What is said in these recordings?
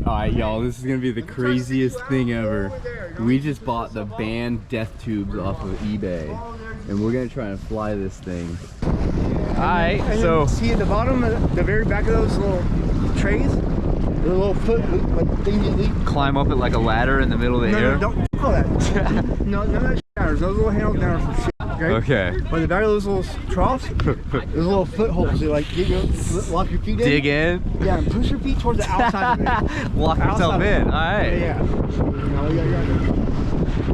Alright, y'all, this is gonna be the craziest thing ever. We just bought the band death tubes off of eBay, and we're gonna try and fly this thing. Alright, so see at the bottom, the very back of those little trays, the little foot like things you leave. Climb up it like a ladder in the middle of the air. No, don't call that. No, none of that shatters. Those little handles down are for shit. Okay. But the back of those little troughs, there's little footholds. You like lock your feet in. Dig in. Yeah, and push your feet towards the outside of it. Lock yourself in. All right. Yeah.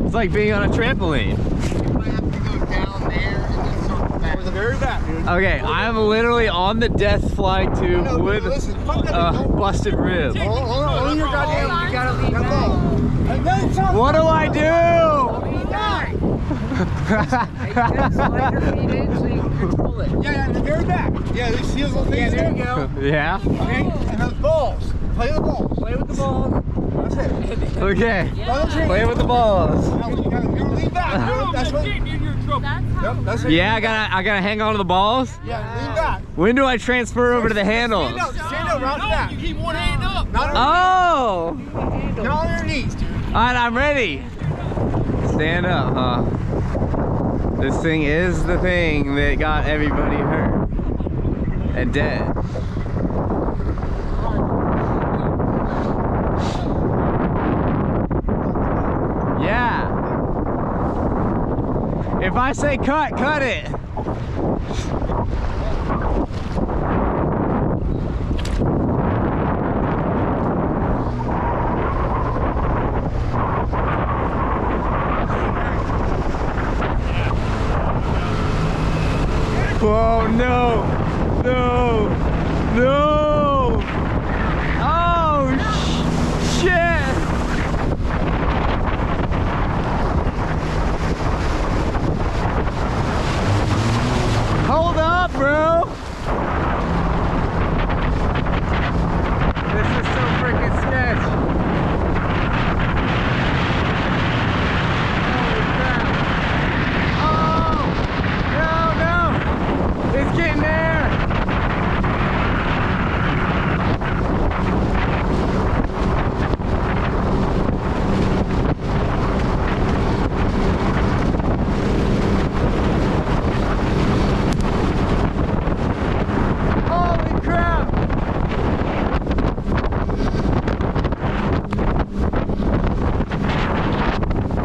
It's like being on a trampoline. You might have to go down there and then circle back. Towards the very back, dude. Okay, I'm literally on the death flight tube with a busted rib. Hold on, your goddamn. You gotta leave now. What do I do? Slide your feet in so you can control it. Yeah, the very back. Yeah, these see those little things there? There you go. Yeah. Okay, and those balls. Play the balls. Play with the balls. That's it. Okay. Yeah. Play with the balls. Now, you gotta lean back. That's what. Yep, that's it. Yeah, I gotta hang on to the balls. Yeah, lean back. When do I transfer over to the handles? Stand up, round back. You keep one hand up. Not Oh! on your knees, dude. Alright, I'm ready. Stand up, huh? This thing is the thing that got everybody hurt and dead. Yeah. If I say cut, cut it. Oh no! No! No! Oh shit! Hold up, bro! This is so freaking sketch. It's getting there! Holy crap!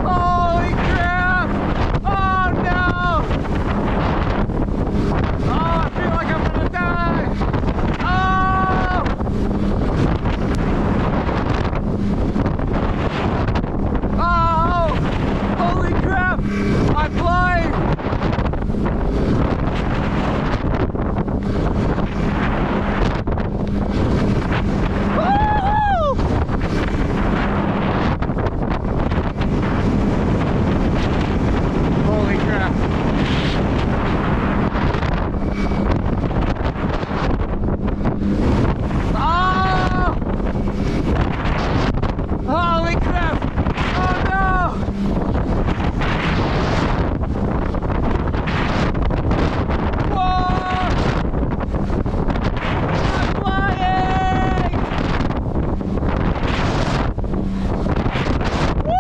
Holy crap! Oh no! Oh, I feel like I'm gonna die! Oh! Oh! Holy crap! I'm flying! Woo! Holy crap! Oh! Holy crap! Oh no! Whoa! I'm flying! Woo!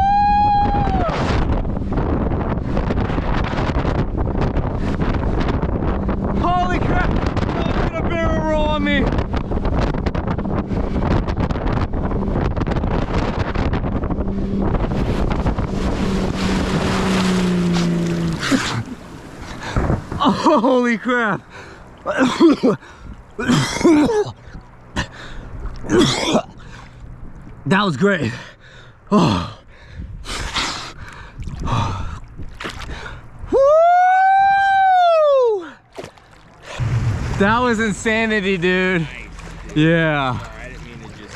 Holy crap! Oh, did a barrel roll on me! Oh, holy crap! That was great. Oh. Woo! That was insanity, dude. Yeah. I didn't mean to just.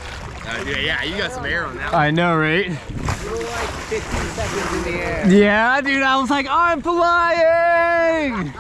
Yeah, you got some air on that one. I know, right? You're like 15 seconds in the air. Yeah, dude, I was like, I'm flying!